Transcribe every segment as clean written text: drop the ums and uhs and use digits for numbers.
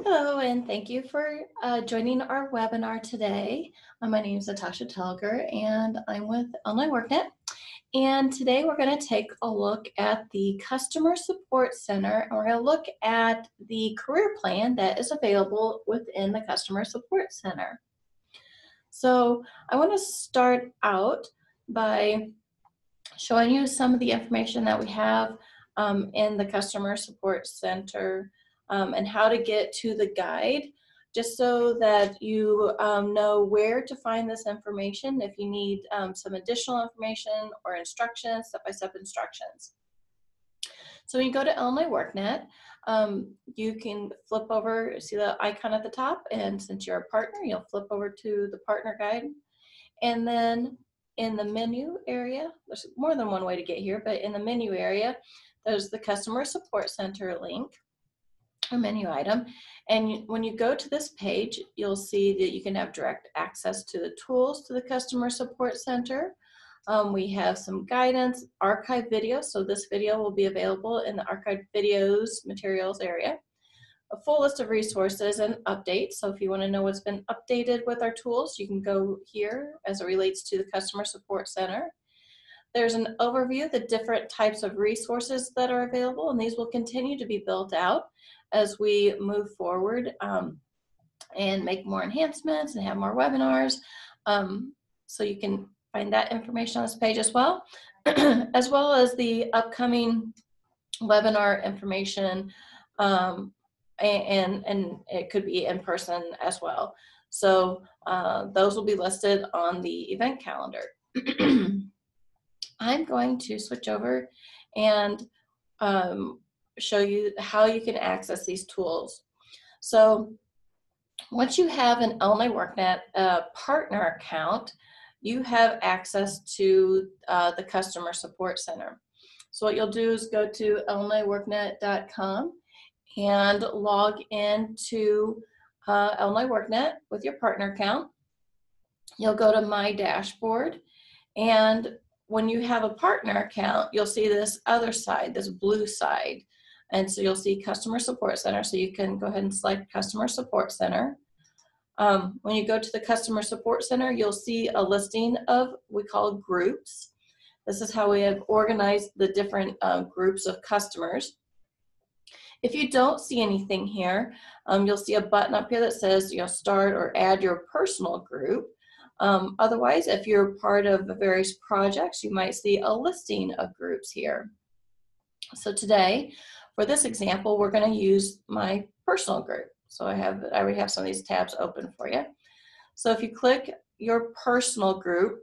Hello, and thank you for joining our webinar today. My name is Natasha Telger, and I'm with Online WorkNet. And today we're going to take a look at the Customer Support Center, and we're going to look at the career plan that is available within the Customer Support Center. So I want to start out by showing you some of the information that we have in the Customer Support Center and how to get to the guide, just so that you know where to find this information if you need some additional information or instructions, step-by-step instructions. So when you go to Illinois WorkNet, you can flip over, see the icon at the top, and since you're a partner, you'll flip over to the partner guide. And then in the menu area, there's more than one way to get here, but in the menu area, there's the Customer Support Center link or menu item. And when you go to this page, you'll see that you can have direct access to the tools to the Customer Support Center. We have some guidance, archive videos. So this video will be available in the archive videos materials area. A full list of resources and updates. So if you want to know what's been updated with our tools, you can go here as it relates to the Customer Support Center. There's an overview of the different types of resources that are available, and these will continue to be built out as we move forward and make more enhancements and have more webinars. So you can find that information on this page as well, as well as the upcoming webinar information, and it could be in person as well. So those will be listed on the event calendar. I'm going to switch over and show you how you can access these tools. So once you have an Illinois WorkNet partner account, you have access to the Customer Support Center. So what you'll do is go to illinoisworknet.com and log into Illinois WorkNet with your partner account. You'll go to My Dashboard, and when you have a partner account, you'll see this other side, this blue side. And so you'll see Customer Support Center, so you can go ahead and select Customer Support Center. When you go to the Customer Support Center, you'll see a listing of what we call groups. This is how we have organized the different groups of customers. If you don't see anything here, you'll see a button up here that says, start or add your personal group. Otherwise, if you're part of various projects, you might see a listing of groups here. So today, for this example, we're going to use my personal group. So I already have some of these tabs open for you. So if you click your personal group,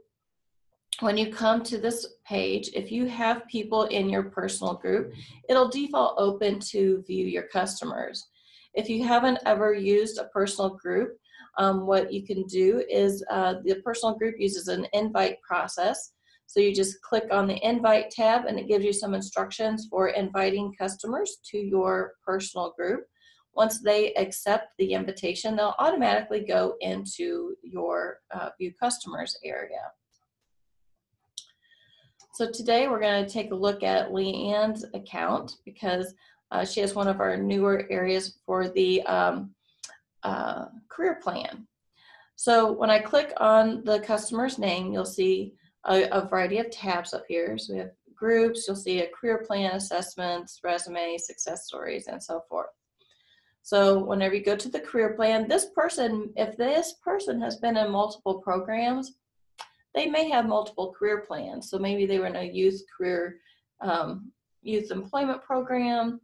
when you come to this page, if you have people in your personal group, it'll default open to view your customers. If you haven't ever used a personal group, what you can do is the personal group uses an invite process. So you just click on the invite tab and it gives you some instructions for inviting customers to your personal group. Once they accept the invitation, they'll automatically go into your view customers area. So today we're going to take a look at Leanne's account because she has one of our newer areas for the career plan. So when I click on the customer's name, you'll see a variety of tabs up here. So we have groups, you'll see a career plan, assessments, resume, success stories, and so forth. So whenever you go to the career plan, if this person has been in multiple programs, they may have multiple career plans. So maybe they were in a youth employment program,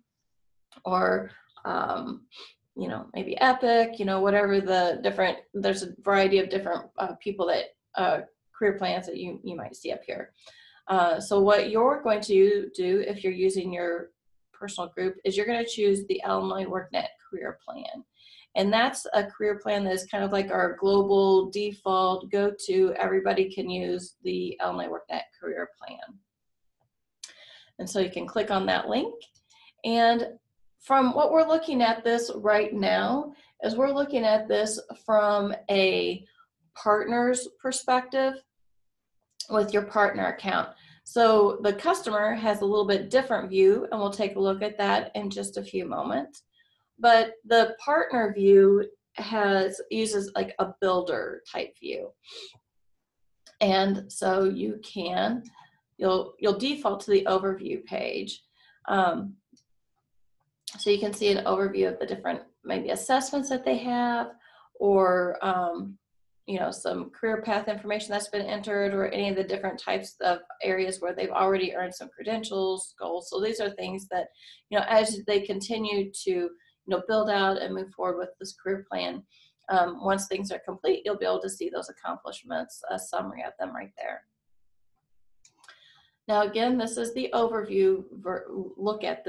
or maybe EPIC, whatever there's a variety of different people that career plans that you might see up here. So what you're going to do if you're using your personal group is you're going to choose the Illinois WorkNet career plan. And that's a career plan that is kind of like our global default go-to. Everybody can use the Illinois WorkNet career plan. And so you can click on that link. And from what we're looking at this right now, is we're looking at this from a partner's perspective with your partner account. So the customer has a little bit different view, and we'll take a look at that in just a few moments. But the partner view uses like a builder type view. And so you'll default to the overview page. So you can see an overview of the different maybe assessments that they have, or some career path information that's been entered, or any of the different types of areas where they've already earned some credentials, goals. So these are things that, as they continue to, build out and move forward with this career plan, once things are complete, you'll be able to see those accomplishments, a summary of them right there. Now, again, this is the overview look at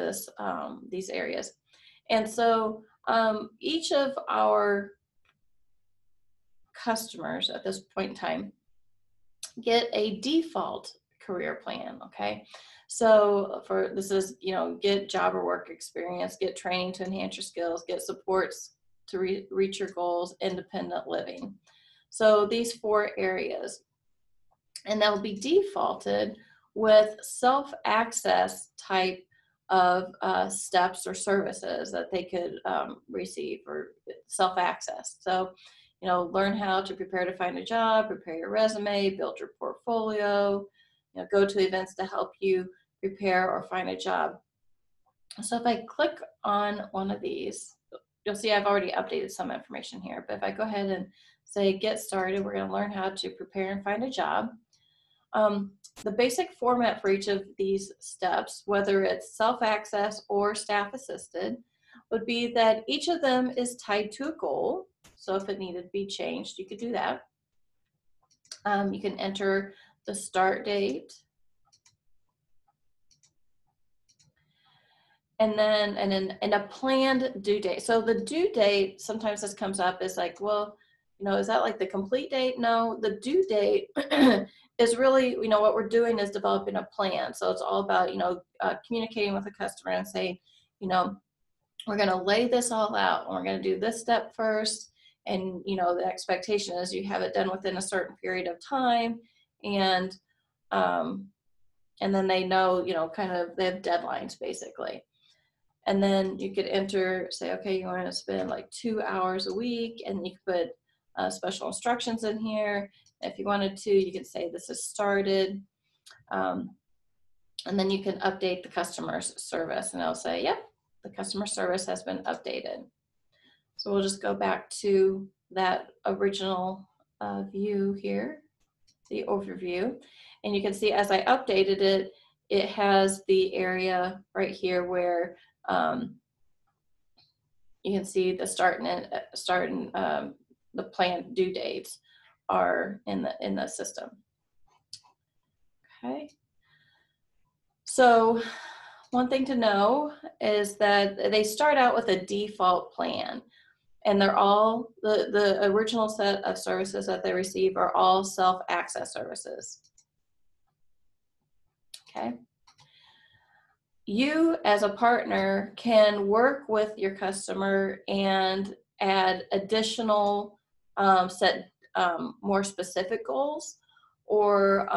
these areas. And so each of our customers at this point in time get a default career plan, okay? So this is, get job or work experience, get training to enhance your skills, get supports to reach your goals, independent living. So these 4 areas, and they'll be defaulted with self-access type of steps or services that they could receive, or self-access. So, learn how to prepare to find a job, prepare your resume, build your portfolio, go to events to help you prepare or find a job. So if I click on one of these, you'll see I've already updated some information here, but if I go ahead and say get started, we're going to learn how to prepare and find a job. The basic format for each of these steps, whether it's self-access or staff-assisted, would be that each of them is tied to a goal. So if it needed to be changed, you could do that. You can enter the start date, and a planned due date. So the due date, sometimes this comes up, is like, well, is that like the complete date? No, the due date is really, what we're doing is developing a plan. So it's all about, communicating with the customer and saying, we're going to lay this all out, and we're going to do this step first. And, the expectation is you have it done within a certain period of time. And then they know, they have deadlines basically. And then you could enter, say, okay, you want to spend like 2 hours a week, and you could put special instructions in here. If you wanted to, you could say this is started. And then you can update the customer service, and it'll say, yep, the customer service has been updated. So we'll just go back to that original view here, the overview. And you can see as I updated it, it has the area right here where you can see the start and the planned due dates are in the system. Okay. So one thing to know is that they start out with a default plan, and they're all, the original set of services that they receive are all self-access services. Okay. You as a partner can work with your customer and add additional set more specific goals, or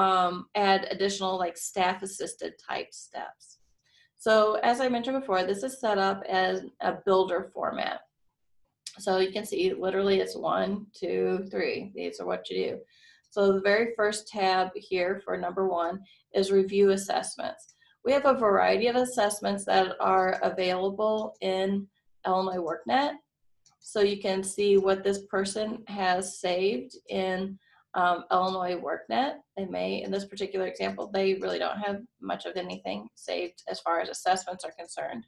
add additional like staff assisted type steps. So as I mentioned before, this is set up as a builder format. So you can see literally it's 1, 2, 3. These are what you do. So the very first tab here for number 1 is review assessments. We have a variety of assessments that are available in Illinois workNet. So you can see what this person has saved in Illinois workNet. They may, in this particular example, they really don't have much of anything saved as far as assessments are concerned.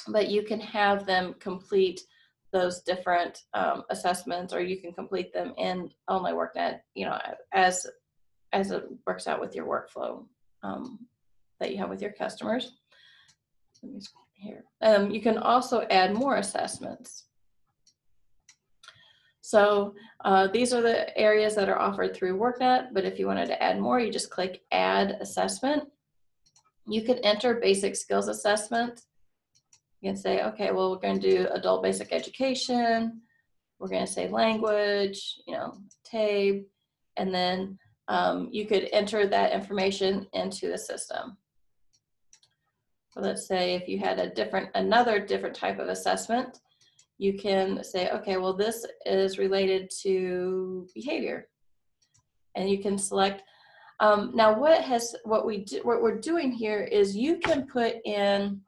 But you can have them complete those different assessments, or you can complete them in Illinois workNet, as it works out with your workflow that you have with your customers. Let me scroll here. You can also add more assessments. So these are the areas that are offered through workNet, but if you wanted to add more, you just click Add Assessment. You could enter basic skills assessment. You can say, okay, well, we're going to do adult basic education. We're going to say language, TABE, and then you could enter that information into the system. So let's say if you had another different type of assessment, you can say, okay, well, this is related to behavior, and you can select. Now, what we're doing here is you can put in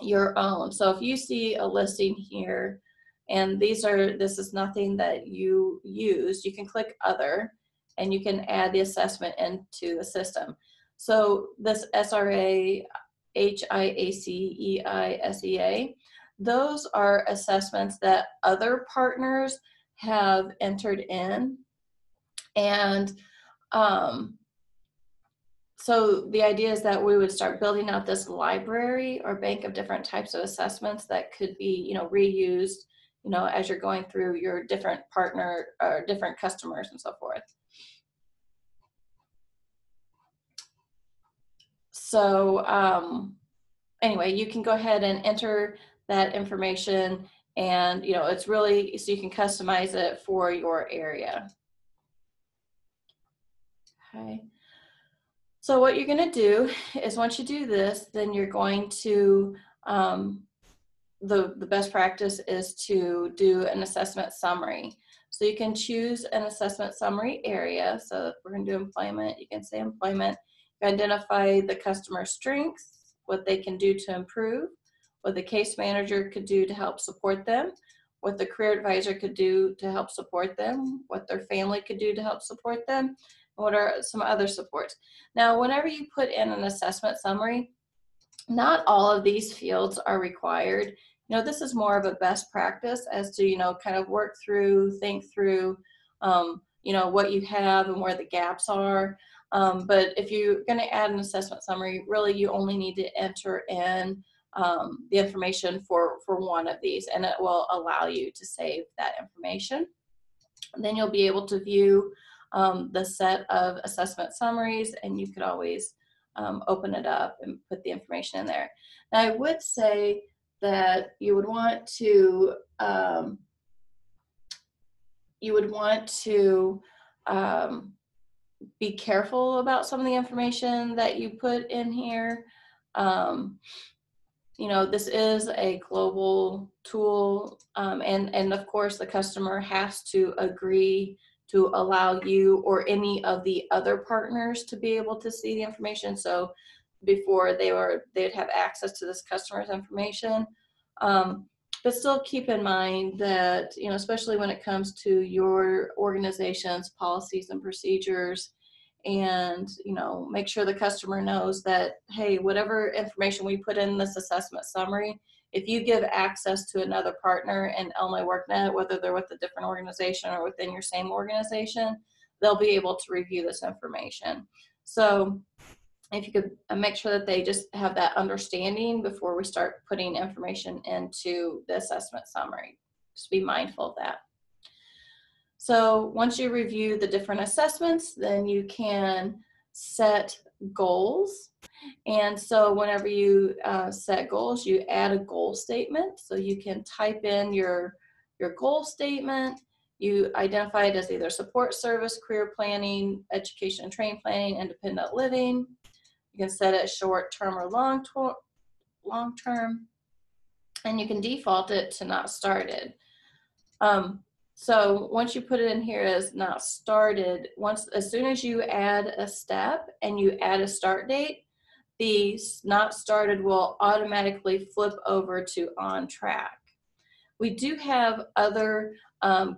your own. So if you see a listing here, and this is nothing that you use, you can click other, and you can add the assessment into the system. So this SRA, HIACEISEA, those are assessments that other partners have entered in, and so the idea is that we would start building out this library or bank of different types of assessments that could be, reused, as you're going through your different partner or different customers and so forth. So anyway, you can go ahead and enter that information, and it's really so you can customize it for your area. Okay. So what you're going to do is once you do this, then you're going to, the best practice is to do an assessment summary. So you can choose an assessment summary area. So if we're going to do employment, you can say employment. You identify the customer strengths, what they can do to improve, what the case manager could do to help support them, what the career advisor could do to help support them, what their family could do to help support them, and what are some other supports. Now, whenever you put in an assessment summary, not all of these fields are required. This is more of a best practice as to, kind of work through, think through, what you have and where the gaps are. But if you're going to add an assessment summary, really you only need to enter in the information for one of these, and it will allow you to save that information. And then you'll be able to view the set of assessment summaries, and you could always open it up and put the information in there. Now, I would say that you would want to be careful about some of the information that you put in here. This is a global tool, and of course the customer has to agree to allow you or any of the other partners to be able to see the information. So before they'd have access to this customer's information. But still keep in mind that, especially when it comes to your organization's policies and procedures, and make sure the customer knows that, hey, whatever information we put in this assessment summary, if you give access to another partner in Illinois WorkNet, whether they're with a different organization or within your same organization, they'll be able to review this information. So if you could make sure that they just have that understanding before we start putting information into the assessment summary. Just be mindful of that. So once you review the different assessments, then you can set goals. And so whenever you set goals, you add a goal statement. So you can type in your goal statement. You identify it as either support service, career planning, education and training planning, independent living. You can set it short-term or long-term, and you can default it to not started. So once you put it in here as not started, as soon as you add a step and you add a start date, the not started will automatically flip over to on track. We do have other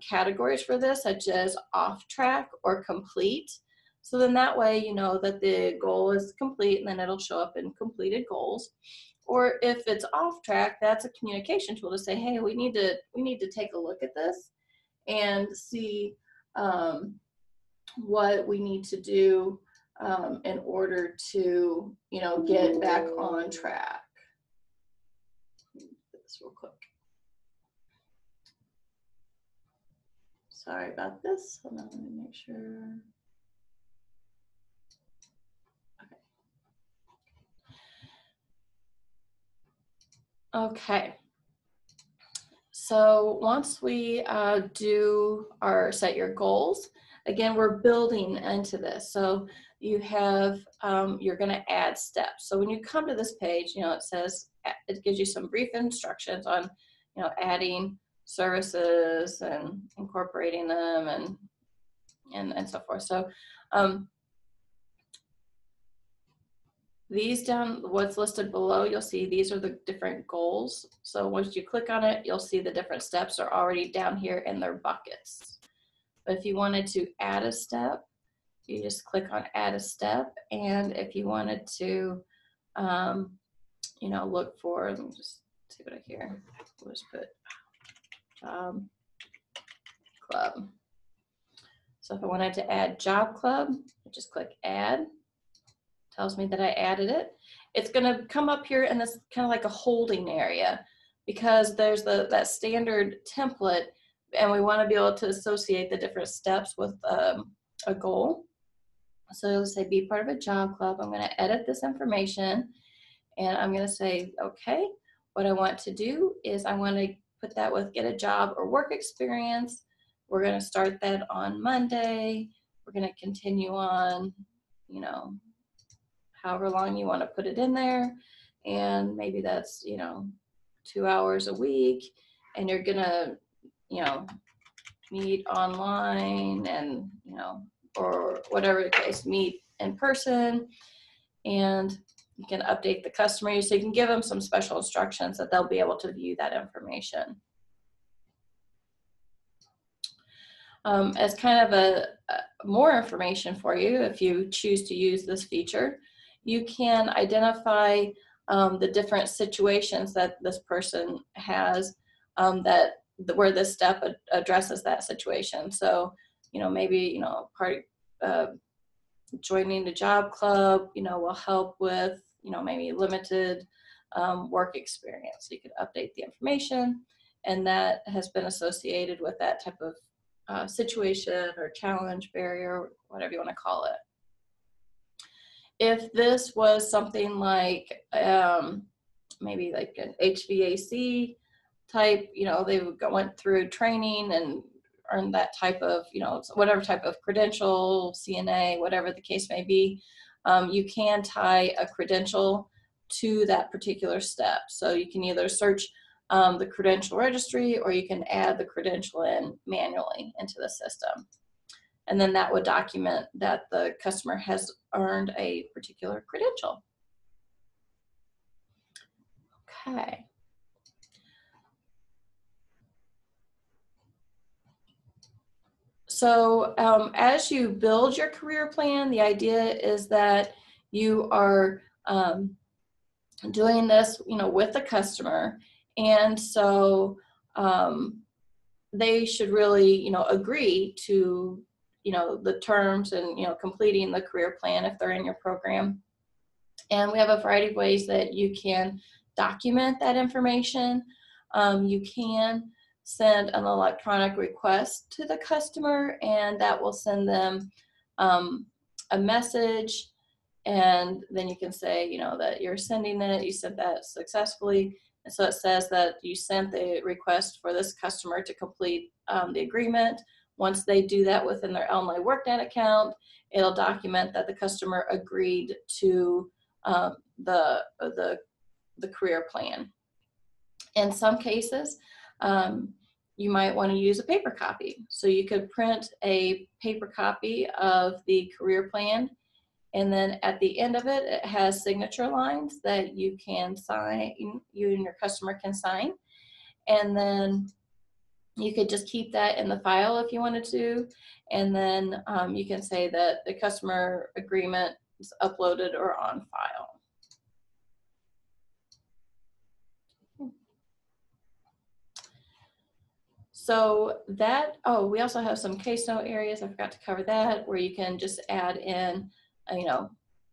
categories for this, such as off track or complete. So then that way you know that the goal is complete, and then it'll show up in completed goals. Or if it's off track, that's a communication tool to say, hey, we need to take a look at this and see what we need to do in order to, get back on track. Let me do this real quick. Sorry about this. Hold on, let me make sure. Okay. So once we set your goals, again, we're building into this. So you have, you're going to add steps. So when you come to this page, it says, it gives you some brief instructions on, adding services and incorporating them and so forth. So these down, what's listed below, you'll see these are the different goals. So once you click on it, you'll see the different steps are already down here in their buckets. But if you wanted to add a step, you just click on add a step. And if you wanted to, look for, let me just see what I hear. We'll just put job club. So if I wanted to add job club, I just click add. Tells me that I added it. It's going to come up here in this kind of like a holding area, because there's that standard template, and we want to be able to associate the different steps with a goal. So it'll say be part of a job club. I'm going to edit this information, and I'm going to say, okay, what I want to do is I want to put that with get a job or work experience. We're going to start that on Monday. We're going to continue on, however long you want to put it in there. And maybe that's, 2 hours a week, and you're going to, meet online and, or whatever the case, meet in person, and you can update the customer. So you can give them some special instructions that they'll be able to view that information. As kind of a more information for you, if you choose to use this feature, you can identify the different situations that this person has where this step addresses that situation. So, maybe, joining the job club, will help with, maybe limited work experience. So you could update the information, and that has been associated with that type of situation or challenge, barrier, whatever you want to call it. If this was something like maybe like an HVAC type, they went through training and earned that type of, whatever type of credential, CNA, whatever the case may be, you can tie a credential to that particular step. So you can either search the credential registry, or you can add the credential in manually into the system. And then that would document that the customer has earned a particular credential. Okay. So as you build your career plan, the idea is that you are doing this, with the customer. And so they should really, agree to, the terms and, completing the career plan if they're in your program. And we have a variety of ways that you can document that information. You can send an electronic request to the customer, and that will send them a message. And then you can say, that you're sending it, you sent that successfully. And so it says that you sent the request for this customer to complete the agreement. Once they do that within their Illinois workNet account, it'll document that the customer agreed to the career plan. In some cases, you might want to use a paper copy. So you could print a paper copy of the career plan, and then at the end of it, it has signature lines that you can sign, you and your customer can sign. And then you could just keep that in the file if you wanted to. And then you can say that the customer agreement is uploaded or on file. So that, we also have some case note areas. I forgot to cover that, where you can just add in,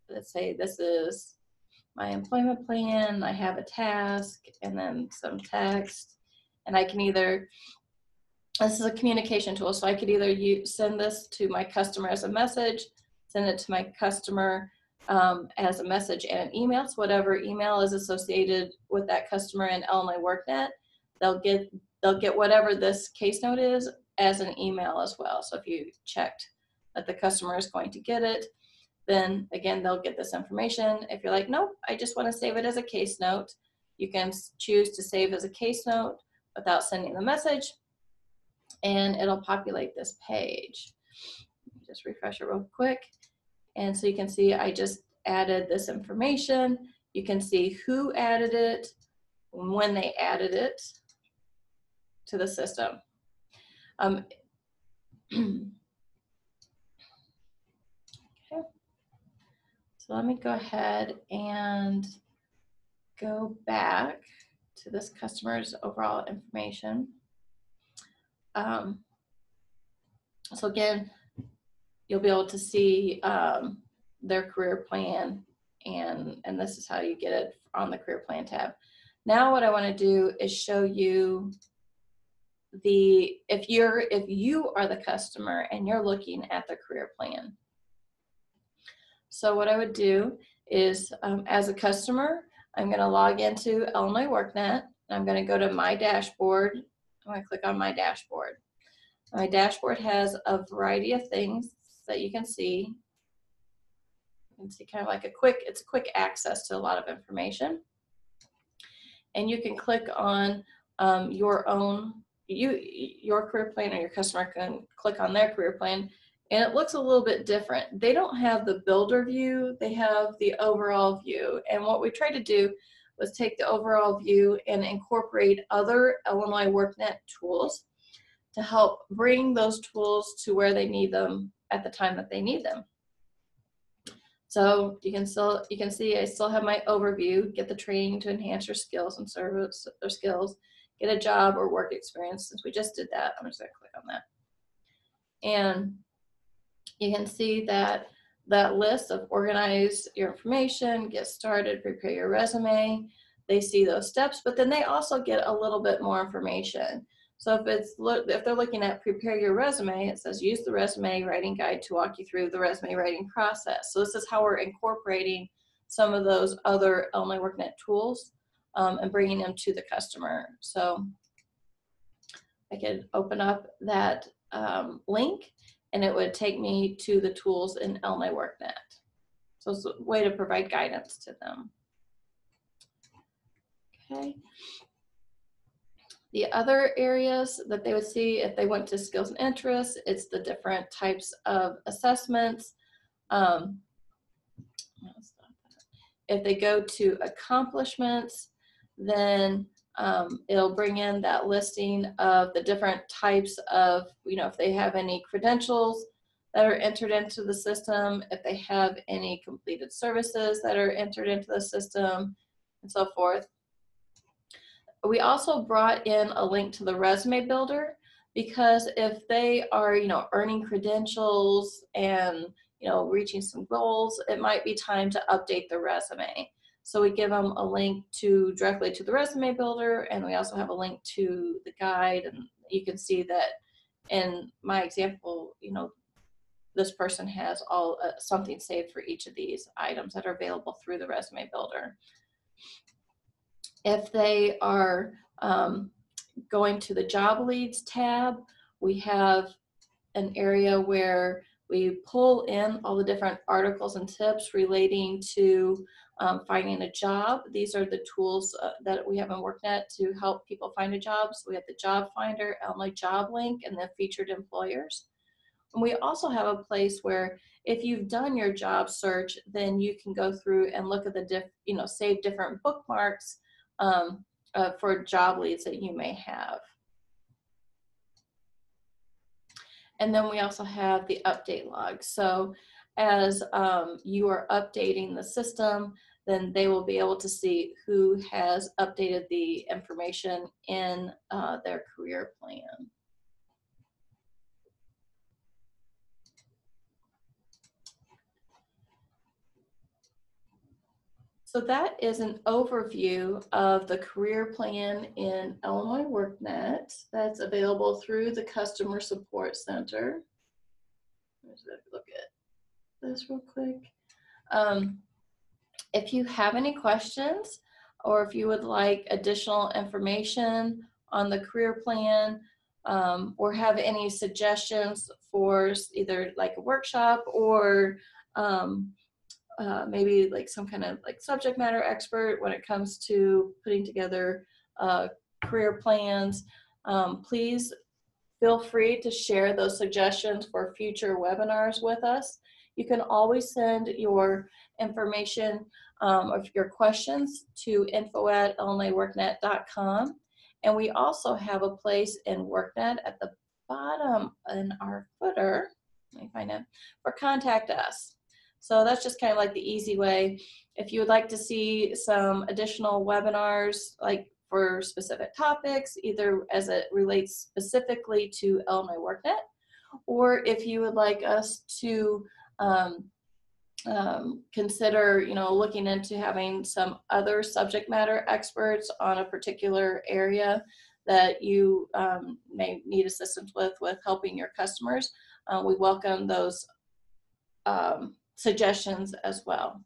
let's say this is my employment plan, I have a task, and then some text. And I can either, this is a communication tool, so I could either send this to my customer as a message, send it to my customer as a message and an email. So whatever email is associated with that customer in Illinois workNet, they'll get whatever this case note is as an email as well. So if you checked that the customer is going to get it, then again, they'll get this information. If you're like, nope, I just want to save it as a case note, you can choose to save as a case note without sending the message, and it'll populate this page. Just refresh it real quick. And so you can see I just added this information. You can see who added it, when they added it to the system. Okay. So let me go ahead and go back to this customer's overall information. So again, you'll be able to see their career plan, and this is how you get it on the career plan tab. Now what I want to do is show you if you are the customer and you're looking at the career plan. So what I would do is, as a customer, I'm going to log into Illinois WorkNet. I'm going to go to my dashboard. I'm going to click on my dashboard. My dashboard has a variety of things that you can see. You can see kind of like it's quick access to a lot of information. And you can click on your career plan, or your customer can click on their career plan, and it looks a little bit different. They don't have the builder view, they have the overall view. And what we tried to do was take the overall view and incorporate other Illinois WorkNet tools to help bring those tools to where they need them at the time that they need them. So you can see I still have my overview, get the training to enhance your skills and service or skills, get a job or work experience. Since we just did that, I'm just going to click on that. And you can see that list of organize your information, get started, prepare your resume. They see those steps, but then they also get a little bit more information. So if they're looking at prepare your resume, it says use the resume writing guide to walk you through the resume writing process. So this is how we're incorporating some of those other Illinois WorkNet tools and bringing them to the customer. So I could open up that link, and it would take me to the tools in Illinois WorkNet. So it's a way to provide guidance to them. Okay. The other areas that they would see if they went to skills and interests, it's the different types of assessments. If they go to accomplishments, then it'll bring in that listing of the different types of, if they have any credentials that are entered into the system, if they have any completed services that are entered into the system, and so forth. We also brought in a link to the resume builder, because if they are, earning credentials and, reaching some goals, it might be time to update the resume. So we give them a link directly to the resume builder, and we also have a link to the guide. And you can see that in my example, this person has something saved for each of these items that are available through the resume builder. If they are going to the job leads tab, we have an area where we pull in all the different articles and tips relating to finding a job. These are the tools that we have in WorkNet to help people find a job. So we have the job finder, Illinois Job Link, and the featured employers. And we also have a place where if you've done your job search, then you can go through and look at the save different bookmarks for job leads that you may have. And then we also have the update log. So as you are updating the system, then they will be able to see who has updated the information in their career plan. So that is an overview of the career plan in Illinois WorkNet that's available through the Customer Support Center. Let's look at this real quick. If you have any questions, or if you would like additional information on the career plan, or have any suggestions for either like a workshop or maybe like some kind of like subject matter expert when it comes to putting together career plans, please feel free to share those suggestions for future webinars with us. You can always send your information or your questions to info@illinoisworknet.com. And we also have a place in WorkNet at the bottom in our footer, let me find it, for contact us. So that's just kind of like the easy way. If you would like to see some additional webinars, like for specific topics, either as it relates specifically to Illinois WorkNet, or if you would like us to consider, looking into having some other subject matter experts on a particular area that you may need assistance with helping your customers, we welcome those suggestions as well.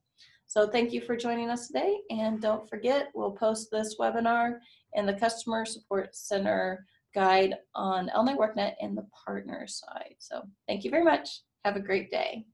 So thank you for joining us today, and don't forget, we'll post this webinar in the Customer Support Center guide on Illinois WorkNet in the partner side. So thank you very much. Have a great day.